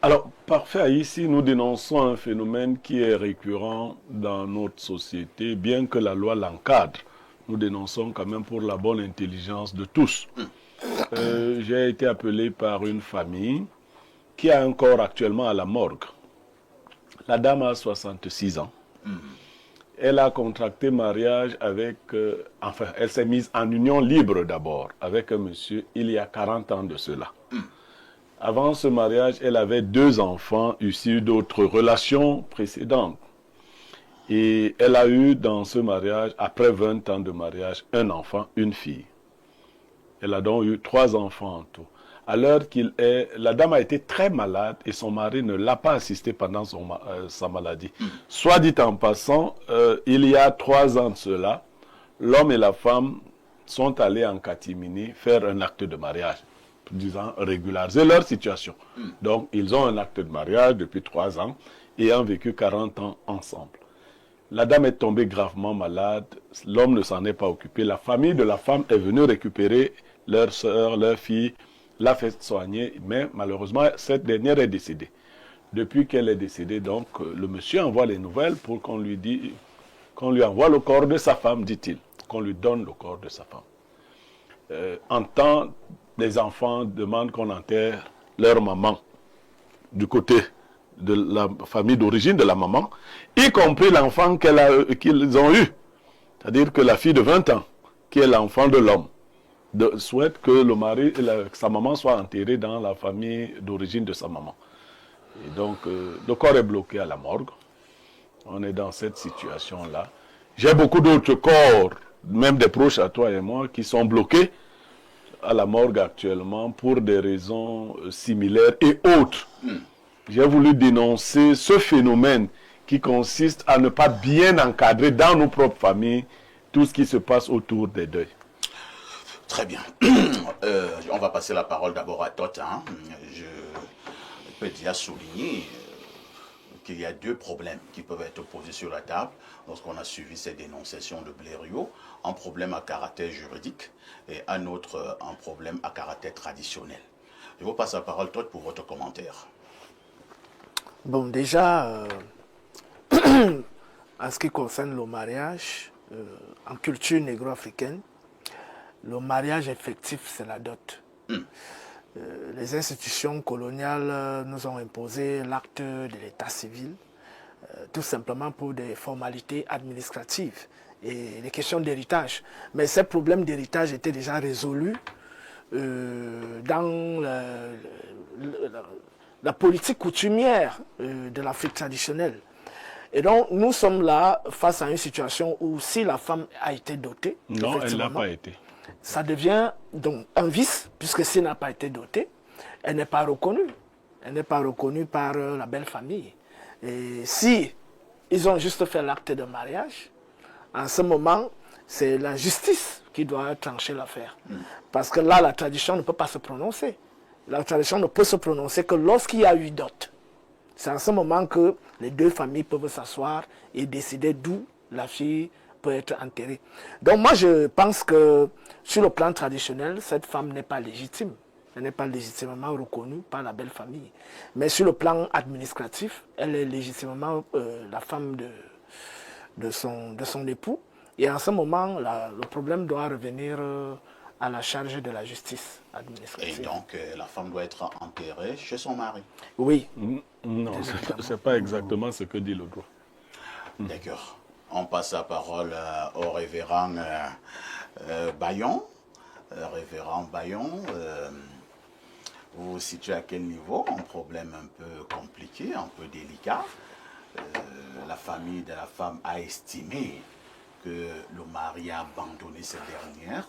Alors, parfait, ici nous dénonçons un phénomène qui est récurrent dans notre société, bien que la loi l'encadre. Nous dénonçons quand même pour la bonne intelligence de tous. J'ai été appelé par une famille qui a un corps actuellement à la morgue. La dame a 66 ans. Elle a contracté mariage avec, enfin, elle s'est mise en union libre d'abord avec un monsieur il y a 40 ans de cela. Avant ce mariage, elle avait 2 enfants issus d'autres relations précédentes. Et elle a eu dans ce mariage, après 20 ans de mariage, un enfant, une fille. Elle a donc eu 3 enfants en tout. À l'heure qu'il est, la dame a été très malade et son mari ne l'a pas assistée pendant sa maladie. Soit dit en passant, il y a 3 ans de cela, l'homme et la femme sont allés en catimini faire un acte de mariage, disant régulariser leur situation. Donc, ils ont un acte de mariage depuis 3 ans, ayant vécu 40 ans ensemble. La dame est tombée gravement malade, l'homme ne s'en est pas occupé. La famille de la femme est venue récupérer leur soeur, leur fille, l'a fait soigner, mais malheureusement, cette dernière est décédée. Depuis qu'elle est décédée, donc, le monsieur envoie les nouvelles pour qu'on lui envoie le corps de sa femme, dit-il, qu'on lui donne le corps de sa femme. En temps, les enfants demandent qu'on enterre leur maman du côté de la famille d'origine de la maman, y compris l'enfant qu'ils ont eu. C'est-à-dire que la fille de 20 ans, qui est l'enfant de l'homme, souhaite que le mari, sa maman soit enterrée dans la famille d'origine de sa maman. Et donc, le corps est bloqué à la morgue. On est dans cette situation-là. J'ai beaucoup d'autres corps, même des proches à toi et moi, qui sont bloqués à la morgue actuellement pour des raisons similaires et autres. J'ai voulu dénoncer ce phénomène qui consiste à ne pas bien encadrer dans nos propres familles tout ce qui se passe autour des deuils. Très bien. On va passer la parole d'abord à Toth. Hein. Je peux déjà souligner qu'il y a 2 problèmes qui peuvent être posés sur la table lorsqu'on a suivi ces dénonciations de Blériot. Un problème à caractère juridique et un autre un problème à caractère traditionnel. Je vous passe la parole, Toth, pour votre commentaire. Bon, déjà, en ce qui concerne le mariage, en culture négro-africaine, le mariage effectif, c'est la dot. Les institutions coloniales nous ont imposé l'acte de l'état civil, tout simplement pour des formalités administratives et des questions d'héritage. Mais ces problèmes d'héritage étaient déjà résolus dans la politique coutumière de l'Afrique traditionnelle. Et donc, nous sommes là face à une situation où si la femme a été dotée, non, elle n'a pas été. Ça devient donc un vice, puisque si elle n'a pas été dotée, elle n'est pas reconnue. Elle n'est pas reconnue par la belle famille. Et si ils ont juste fait l'acte de mariage, en ce moment, c'est la justice qui doit trancher l'affaire. Parce que là, la tradition ne peut pas se prononcer. La tradition ne peut se prononcer que lorsqu'il y a eu dot. C'est en ce moment que les 2 familles peuvent s'asseoir et décider d'où la fille peut être enterrée. Donc moi, je pense que sur le plan traditionnel, cette femme n'est pas légitime. Elle n'est pas légitimement reconnue par la belle famille. Mais sur le plan administratif, elle est légitimement la femme de son époux. Et en ce moment, le problème doit revenir à la charge de la justice administrative. Et donc, la femme doit être enterrée chez son mari. Oui. Non, ce n'est pas exactement ce que dit le droit. D'accord. On passe la parole au révérend Bayon. Révérend Bayon, vous vous situez à quel niveau? Un problème un peu compliqué, un peu délicat. La famille de la femme a estimé que le mari a abandonné cette dernière.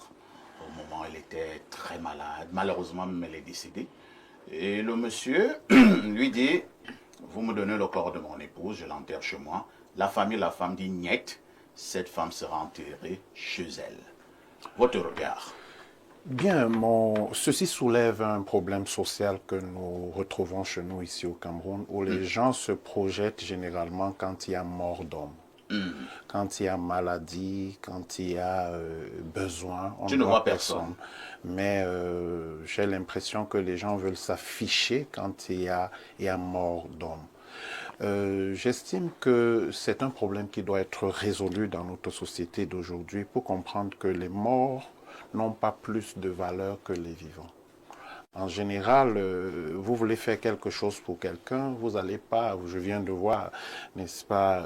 Au moment où elle était très malade. Malheureusement, même elle est décédée. Et le monsieur lui dit, vous me donnez le corps de mon épouse, je l'enterre chez moi. La femme dit, niet, cette femme sera enterrée chez elle. Votre regard? Bien, ceci soulève un problème social que nous retrouvons chez nous ici au Cameroun, où les gens se projettent généralement quand il y a mort d'homme. Quand il y a maladie, quand il y a besoin, on Tu ne vois personne. Mais j'ai l'impression que les gens veulent s'afficher quand il y a mort d'homme. J'estime que c'est un problème qui doit être résolu dans notre société d'aujourd'hui pour comprendre que les morts n'ont pas plus de valeur que les vivants. En général, vous voulez faire quelque chose pour quelqu'un, vous n'allez pas, je viens de voir, n'est-ce pas,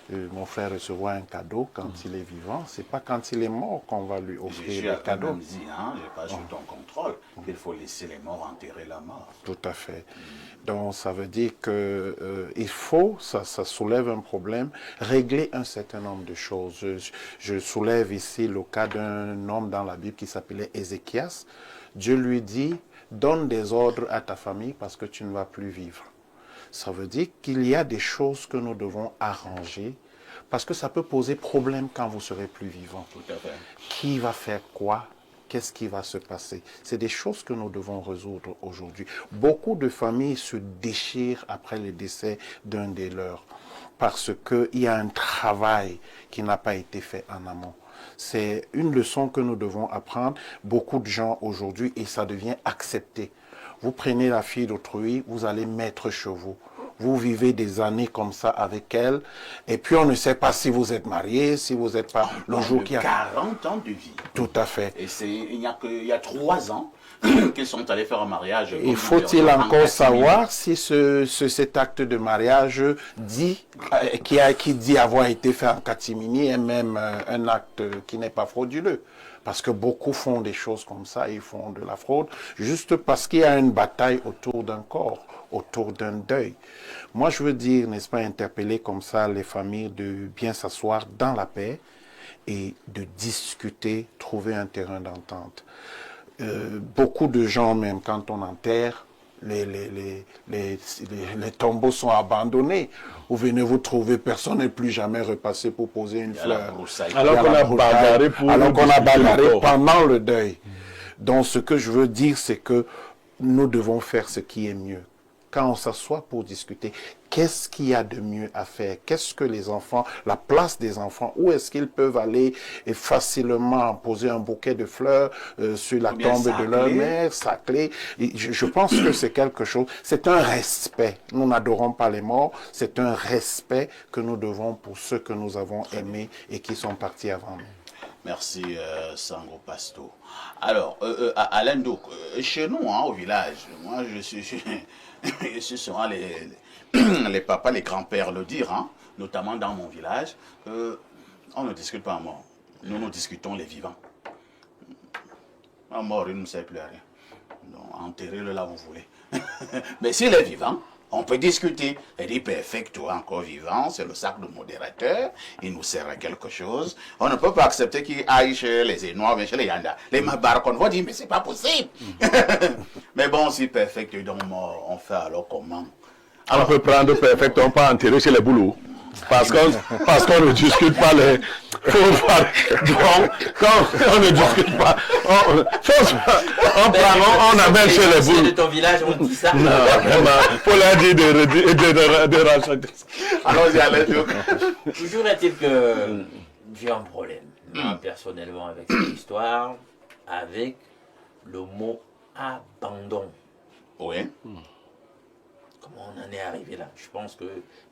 mon frère recevoir un cadeau quand il est vivant, c'est pas quand il est mort qu'on va lui offrir le cadeau. Je suis quand même dit, je pas sous ton contrôle, qu'il faut laisser les morts enterrer la mort. Tout à fait. Donc ça veut dire que il faut, ça soulève un problème, régler un certain nombre de choses. Je soulève ici le cas d'un homme dans la Bible qui s'appelait Ézéchias. Dieu lui dit, donne des ordres à ta famille parce que tu ne vas plus vivre. Ça veut dire qu'il y a des choses que nous devons arranger parce que ça peut poser problème quand vous serez plus vivant. Tout à fait. Qui va faire quoi? Qu'est-ce qui va se passer? C'est des choses que nous devons résoudre aujourd'hui. Beaucoup de familles se déchirent après le décès d'un des leurs parce qu'il y a un travail qui n'a pas été fait en amont. C'est une leçon que nous devons apprendre. Beaucoup de gens aujourd'hui, et ça devient accepté. Vous prenez la fille d'autrui, vous allez mettre chez vous. Vous vivez des années comme ça avec elle, et puis on ne sait pas si vous êtes marié, si vous n'êtes pas le jour qui a 40 ans de vie. Tout à fait. Et il y a 3 ans qu'ils sont allés faire un mariage. Il faut-il encore savoir si cet acte de mariage qui dit avoir été fait en catimini est même un acte qui n'est pas frauduleux. Parce que beaucoup font des choses comme ça, ils font de la fraude, juste parce qu'il y a une bataille autour d'un corps, autour d'un deuil. Moi, je veux dire, n'est-ce pas, interpeller comme ça les familles de bien s'asseoir dans la paix et de discuter, trouver un terrain d'entente. Beaucoup de gens, même quand on enterre, les tombeaux sont abandonnés. Vous venez vous trouver, personne n'est plus jamais repassé pour poser une fleur. Alors qu'on a bagarré pendant le deuil. Donc ce que je veux dire, c'est que nous devons faire ce qui est mieux. Quand on s'assoit pour discuter, qu'est-ce qu'il y a de mieux à faire? Qu'est-ce que les enfants, la place des enfants, où est-ce qu'ils peuvent aller et facilement poser un bouquet de fleurs sur la tombe de leur mère, sacrée? Je pense que c'est quelque chose, c'est un respect. Nous n'adorons pas les morts, c'est un respect que nous devons pour ceux que nous avons aimés et qui sont partis avant nous. Merci, Sango Pasto. Alors, Alain Douk, chez nous, au village, moi, je suis souvent les papas, les grands-pères le dire, notamment dans mon village, on ne discute pas en mort. Nous discutons les vivants. En mort, il ne sert plus à rien. Donc, enterrez-le là où vous voulez. Mais s'il est vivant, on peut discuter. Elle dit, perfect, toi encore vivant, c'est le sac de modérateur, il nous sert à quelque chose. On ne peut pas accepter qu'il aille chez les Énois, chez les Yanda. Les Mabarak, on va dire, mais c'est pas possible. Mais bon, si perfect est donc mort, on fait alors comment? Alors, on peut prendre perfect, on peut enterrer chez les boulots. Parce qu'on ne discute pas les... Donc, quand on ne discute pas, on amène chez les boulots. De ton village, on dit ça. Non, vraiment, pour leur dire de racheter. Allons-y, allez. Toujours est-il que j'ai un problème, moi, personnellement, avec cette histoire, avec le mot abandon. Oui. Comment on en est arrivé là? Je pense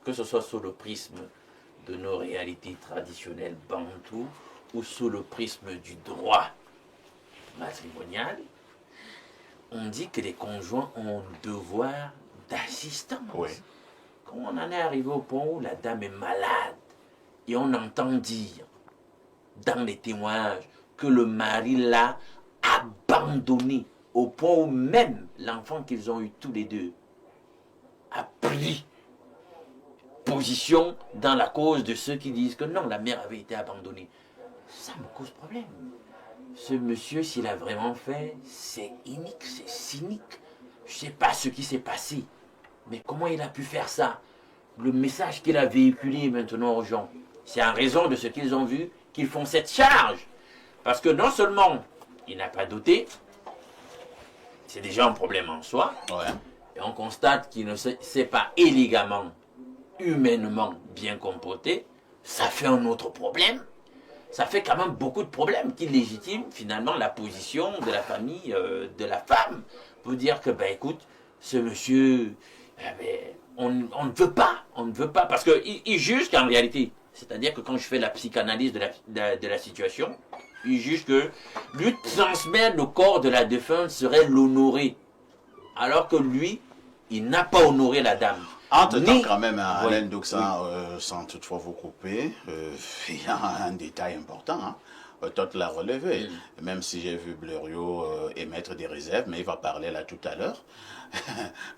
que ce soit sous le prisme de nos réalités traditionnelles bantoues ou sous le prisme du droit matrimonial, on dit que les conjoints ont un devoir d'assistance. Oui. Comment on en est arrivé au point où la dame est malade et on entend dire dans les témoignages que le mari l'a abandonnée au point où même l'enfant qu'ils ont eu tous les deux a pris position dans la cause de ceux qui disent que non, la mère avait été abandonnée. Ça me cause problème. Ce monsieur, s'il a vraiment fait, c'est inique, c'est cynique. Je ne sais pas ce qui s'est passé, mais comment il a pu faire ça? Le message qu'il a véhiculé maintenant aux gens, c'est en raison de ce qu'ils ont vu qu'ils font cette charge. Parce que non seulement il n'a pas doté, c'est déjà un problème en soi, Ouais. et on constate qu'il ne s'est pas élégamment, humainement bien comporté, ça fait un autre problème. Ça fait quand même beaucoup de problèmes qui légitiment finalement la position de la famille de la femme. Pour dire que, ben écoute, ce monsieur, on ne veut pas, parce qu'il juge qu'en réalité, c'est-à-dire que quand je fais la psychanalyse de la situation, il juge que lui transmettre le corps de la défunte serait l'honorer, alors que lui, il n'a pas honoré la dame. Entre-temps, quand même, Alain Doxan, sans toutefois vous couper, il y a un détail important, hein. Toi, tu l'as relevé, même si j'ai vu Blériot émettre des réserves, mais il va parler là tout à l'heure.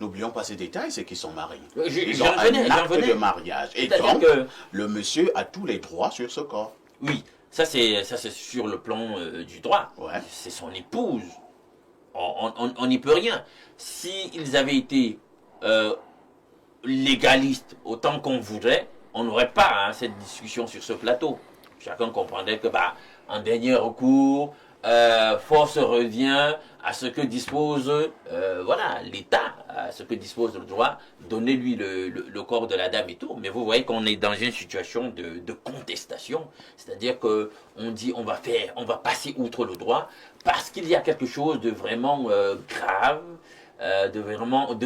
N'oublions pas ces détails, c'est qu'ils sont mariés. Ils ont un acte de mariage. Et donc, le monsieur a tous les droits sur ce corps. Oui, ça c'est sur le plan du droit. Ouais. C'est son épouse. On n'y peut rien. S'ils avaient été légalistes autant qu'on voudrait, on n'aurait pas cette discussion sur ce plateau. Chacun comprendrait que, en dernier recours, force revient à ce que dispose l'État, à ce que dispose le droit, donnez-lui le corps de la dame et tout. Mais vous voyez qu'on est dans une situation de contestation, c'est-à-dire que on dit on va passer outre le droit parce qu'il y a quelque chose de vraiment grave, de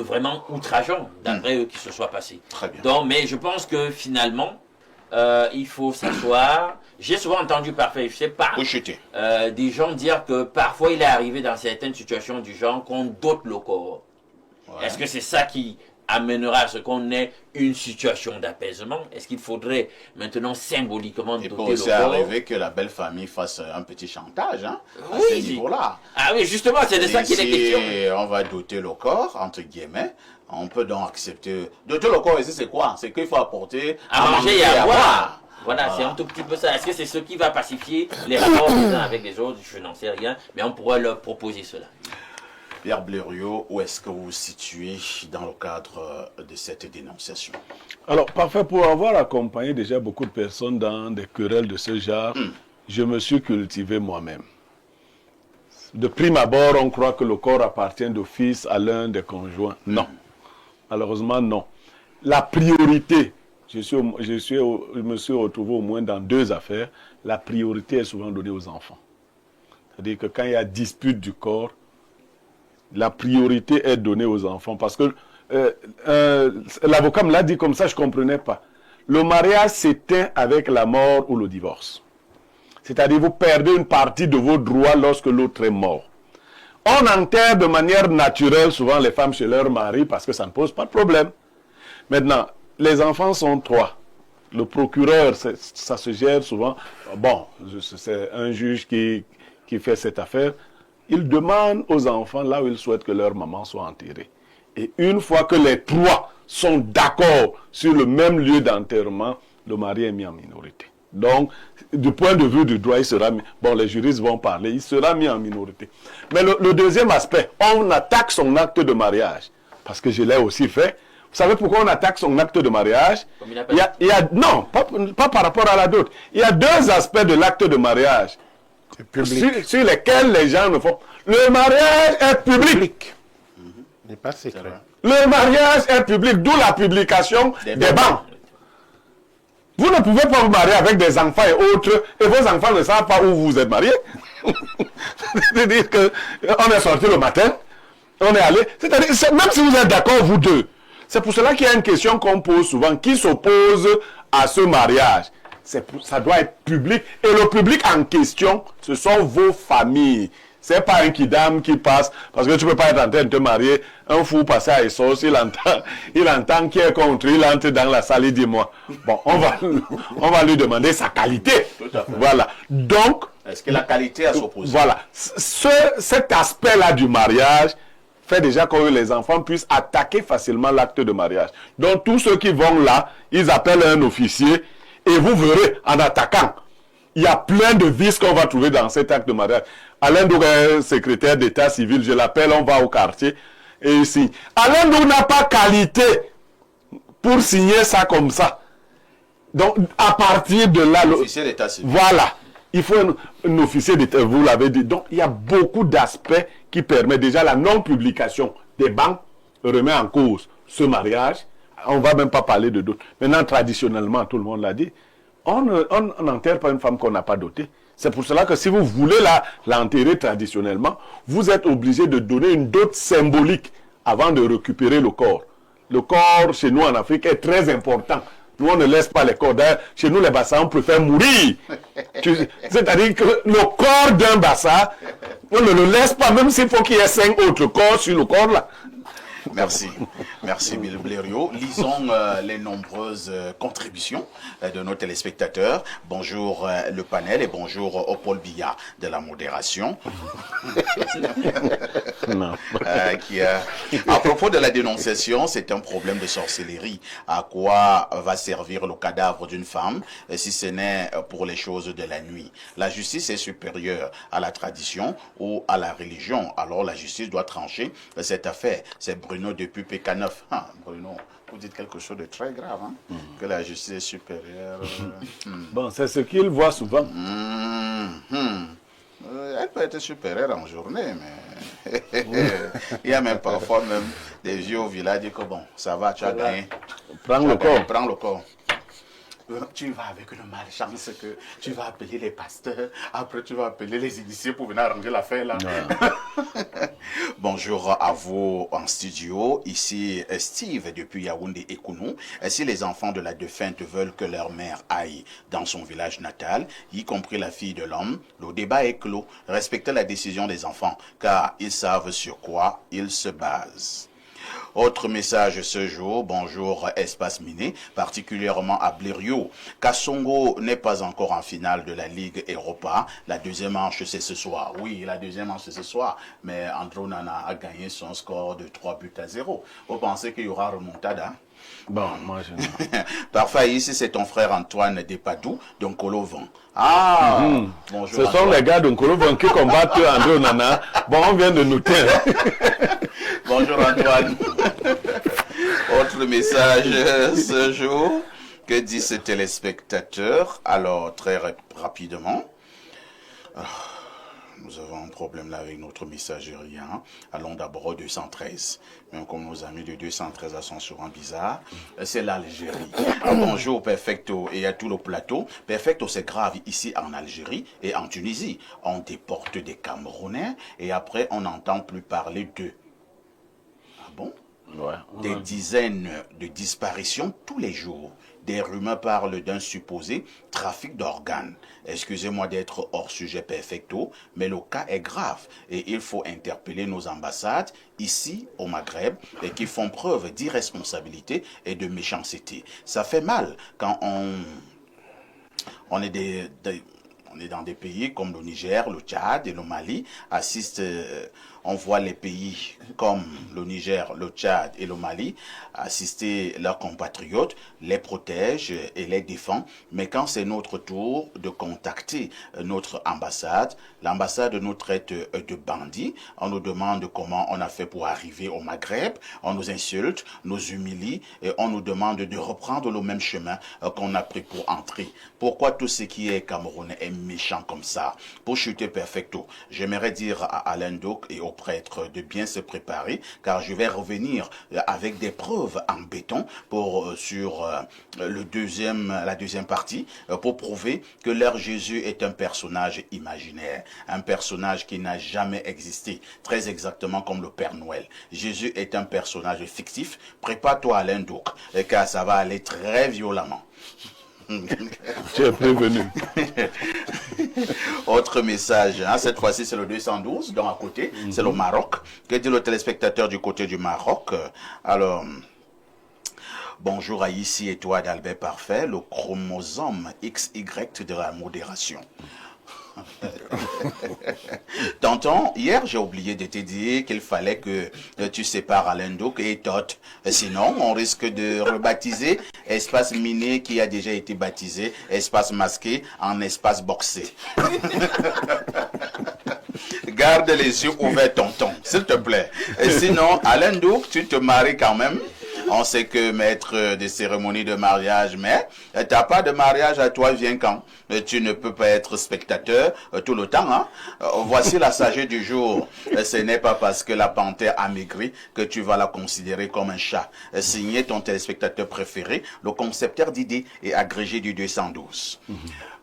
vraiment outrageant d'après eux qui se soit passé. Très bien. Donc, mais je pense que finalement, il faut s'asseoir. J'ai souvent entendu parfois, je sais pas, des gens dire que parfois il est arrivé dans certaines situations du genre qu'on dote le corps. Ouais. Est-ce que c'est ça qui amènera à ce qu'on ait une situation d'apaisement? Est-ce qu'il faudrait maintenant symboliquement doter le corps? Il peut aussi arriver que la belle famille fasse un petit chantage, hein, à ce niveau-là. Ah oui, justement, c'est de ça qu'il est question. On va doter le corps, entre guillemets. On peut donc accepter. Doter le corps ici, c'est quoi? C'est qu'il faut apporter à manger et à boire. Voilà, c'est un tout petit peu ça. Est-ce que c'est ce qui va pacifier les rapports des uns avec les autres? Je n'en sais rien, mais on pourrait leur proposer cela. Pierre Blériot, où est-ce que vous vous situez dans le cadre de cette dénonciation? Alors, parfait, pour avoir accompagné déjà beaucoup de personnes dans des querelles de ce genre, je me suis cultivé moi-même. De prime abord, on croit que le corps appartient d'office à l'un des conjoints. Non. Malheureusement, non. La priorité, je me suis retrouvé au moins dans 2 affaires, la priorité est souvent donnée aux enfants. C'est-à-dire que quand il y a dispute du corps, la priorité est donnée aux enfants. Parce que l'avocat me l'a dit comme ça, je ne comprenais pas. Le mariage s'éteint avec la mort ou le divorce. C'est-à-dire que vous perdez une partie de vos droits lorsque l'autre est mort. On enterre de manière naturelle souvent les femmes chez leur mari parce que ça ne pose pas de problème. Maintenant, les enfants sont 3. Le procureur, ça se gère souvent. Bon, c'est un juge qui fait cette affaire. Il demande aux enfants là où ils souhaitent que leur maman soit enterrée. Et une fois que les 3 sont d'accord sur le même lieu d'enterrement, le mari est mis en minorité. Donc, du point de vue du droit, il sera mis, bon, les juristes vont parler, il sera mis en minorité. Mais le deuxième aspect, on attaque son acte de mariage. Parce que je l'ai aussi fait. Vous savez pourquoi on attaque son acte de mariage? Non, pas par rapport à la dot. Il y a 2 aspects de l'acte de mariage sur lesquels les gens ne font. Le mariage est public. n'est pas secret. Le mariage est public, d'où la publication des bancs. Vous ne pouvez pas vous marier avec des enfants et autres, et vos enfants ne savent pas où vous êtes mariés. C'est-à-dire qu'on est sorti le matin, on est allé. C'est-à-dire, même si vous êtes d'accord, vous deux, c'est pour cela qu'il y a une question qu'on pose souvent, qui s'oppose à ce mariage. Ça doit être public. Et le public en question, ce sont vos familles. Ce n'est pas un kidam qui passe, parce que tu ne peux pas être en train de te marier, un fou passer à Essos, il entend qui est contre, il entre dans la salle, il dit moi. Bon, on va lui demander sa qualité. Voilà. Donc, est-ce que la qualité a s'opposer? Voilà. Cet aspect-là du mariage fait déjà que les enfants puissent attaquer facilement l'acte de mariage. Donc, tous ceux qui vont là, ils appellent un officier, et vous verrez, en attaquant, il y a plein de vices qu'on va trouver dans cet acte de mariage. Alain Doug est secrétaire d'état civil, je l'appelle, on va au quartier et il signe. Alain Doug n'a pas qualité pour signer ça comme ça. Donc, à partir de là... L'officier d'état civil. Voilà. Il faut un officier d'état, vous l'avez dit. Donc, il y a beaucoup d'aspects qui permettent déjà la non-publication des banques remet en cause ce mariage. On ne va même pas parler de d'autres. Maintenant, traditionnellement, tout le monde l'a dit, On n'enterre pas une femme qu'on n'a pas dotée. C'est pour cela que si vous voulez l'enterrer traditionnellement, vous êtes obligé de donner une dot symbolique avant de récupérer le corps. Le corps, chez nous en Afrique, est très important. Nous, on ne laisse pas les corps. D'ailleurs, chez nous, les Bassas, on préfère mourir. C'est-à-dire que le corps d'un Bassa, on ne le laisse pas, même s'il faut qu'il y ait 5 autres corps sur le corps là. Merci. Merci, Bill Blériot. Lisons les nombreuses contributions de nos téléspectateurs. Bonjour le panel et bonjour au Paul Biya de la modération. Non. À propos de la dénonciation, c'est un problème de sorcellerie. À quoi va servir le cadavre d'une femme si ce n'est pour les choses de la nuit? La justice est supérieure à la tradition ou à la religion. Alors la justice doit trancher cette affaire. C'est Bruno depuis PK9. Ah, Bruno, vous dites quelque chose de très grave, hein? Que la justice est supérieure. Bon, c'est ce qu'il voit souvent. Elle peut être supérieure en journée, mais il y a même parfois des vieux au village qui disent que bon, ça va, tu as gagné. Prends le corps. Prends le corps. Tu vas avec une malchance que tu vas appeler les pasteurs, après tu vas appeler les initiés pour venir arranger l'affaire là. Bonjour à vous en studio, ici Steve depuis Yaoundé et Kounou. Si les enfants de la défunte veulent que leur mère aille dans son village natal, y compris la fille de l'homme, le débat est clos. Respectez la décision des enfants, car ils savent sur quoi ils se basent. Autre message ce jour, bonjour Espace Miné, particulièrement à Blériot. Kassongo n'est pas encore en finale de la Ligue Europa. La deuxième manche c'est ce soir. Oui, la deuxième manche c'est ce soir, mais Andro Nana a gagné son score de 3-0. Vous pensez qu'il y aura remontada? Bon, moi je... Parfois ici c'est ton frère Antoine Despadou, d'Oncolovan. Ah, bonjour. Ce sont les gars d'Oncolovan qui combattent André Onana. Bon, on vient de noter. Bonjour Antoine. Autre message ce jour. Que dit ce téléspectateur? Alors, très rapidement. Nous avons un problème là avec notre messagerie. Hein. Allons d'abord au 213. Même comme nos amis de 213 sont souvent bizarres, c'est l'Algérie. Bonjour Perfecto et à tout le plateau. Perfecto, c'est grave ici en Algérie et en Tunisie. On déporte des Camerounais et après on n'entend plus parler d'eux. Ah bon? Ouais. Des dizaines de disparitions tous les jours. Des rumeurs parlent d'un supposé trafic d'organes. Excusez-moi d'être hors sujet Perfecto, mais le cas est grave et il faut interpeller nos ambassades ici au Maghreb et qui font preuve d'irresponsabilité et de méchanceté. Ça fait mal quand on est dans des pays comme le Niger, le Tchad et le Mali, on voit les pays comme le Niger, le Tchad et le Mali assister leurs compatriotes, les protègent et les défendent. Mais quand c'est notre tour de contacter notre ambassade, l'ambassade nous traite de bandits. On nous demande comment on a fait pour arriver au Maghreb. On nous insulte, nous humilie et on nous demande de reprendre le même chemin qu'on a pris pour entrer. Pourquoi tout ce qui est camerounais est méchant comme ça? Pour chuter Perfecto, j'aimerais dire à Alain Doc et aux prêtres de bien se préparer, car je vais revenir avec des preuves en béton sur la deuxième partie, pour prouver que leur Jésus est un personnage imaginaire, un personnage qui n'a jamais existé, très exactement comme le Père Noël. Jésus est un personnage fictif. Prépare-toi Alain Doc, car ça va aller très violemment. Tu es prévenu. Autre message, hein, cette fois-ci c'est le 212, donc à côté, c'est le Maroc. Que dit le téléspectateur du côté du Maroc? Alors, bonjour à ici et toi d'Albert Parfait, le chromosome XY de la modération. Tonton, hier j'ai oublié de te dire qu'il fallait que tu sépares Alain Doc et Tot. Sinon, on risque de rebaptiser Espace Miné qui a déjà été baptisé Espace Masqué en Espace Boxé. Garde les yeux ouverts, tonton, s'il te plaît. Et sinon, Alain Doc, tu te maries quand même On sait que maître des cérémonies de mariage, mais t'as pas de mariage à toi, viens quand? Tu ne peux pas être spectateur tout le temps. Hein? Voici la sagesse du jour. Ce n'est pas parce que la panthère a maigri que tu vas la considérer comme un chat. Signé ton téléspectateur préféré, le concepteur d'idées et agrégé du 212.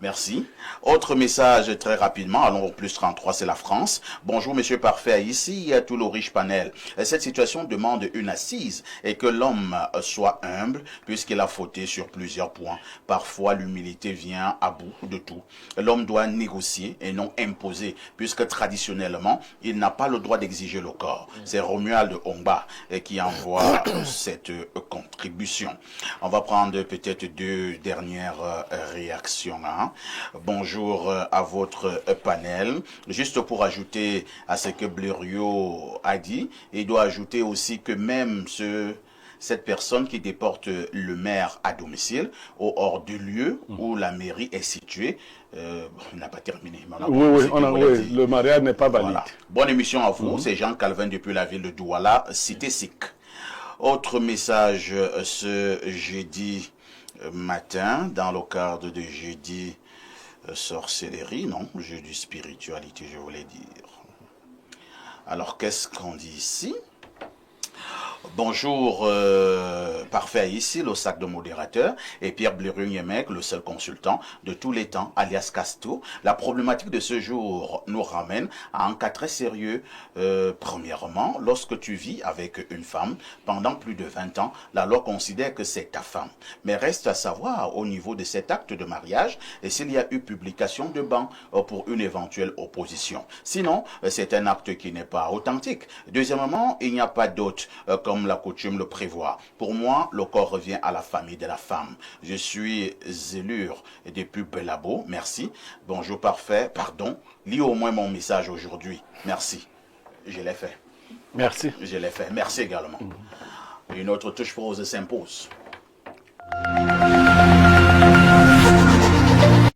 Merci. Autre message très rapidement, allons au plus 33, c'est la France. Bonjour Monsieur Parfait, ici il y a tout le riche panel. Cette situation demande une assise et que l'homme soit humble puisqu'il a fauté sur plusieurs points. Parfois l'humilité vient à bout de tout. L'homme doit négocier et non imposer puisque traditionnellement il n'a pas le droit d'exiger le corps. C'est Romuald Ongba qui envoie cette contribution. On va prendre peut-être deux dernières réactions. Hein. Bonjour à votre panel. Juste pour ajouter à ce que Blériot a dit, il doit ajouter aussi que même cette personne qui déporte le maire à domicile ou hors du lieu où la mairie est située, on n'a pas terminé. Oui, le mariage n'est pas valide. Voilà. Bonne émission à vous, c'est Jean Calvin depuis la ville de Douala, Cité Sic. Autre message ce jeudi matin, dans le cadre de jeudi sorcellerie, non, jeudi spiritualité, je voulais dire. Alors, qu'est-ce qu'on dit ici? Bonjour, Parfait ici, le sac de modérateur, et Pierre Blériot-Niemek, le seul consultant de tous les temps, alias Casto. La problématique de ce jour nous ramène à un cas très sérieux. Premièrement, lorsque tu vis avec une femme pendant plus de 20 ans, la loi considère que c'est ta femme. Mais reste à savoir au niveau de cet acte de mariage et s'il y a eu publication de ban pour une éventuelle opposition. Sinon, c'est un acte qui n'est pas authentique. Deuxièmement, il n'y a pas d'autre comme la coutume le prévoit. Pour moi, le corps revient à la famille de la femme. Je suis Zélure depuis Belabo. Merci. Bonjour Parfait. Pardon. Lis au moins mon message aujourd'hui. Merci. Je l'ai fait. Merci. Je l'ai fait. Merci également. Une autre touche rose s'impose.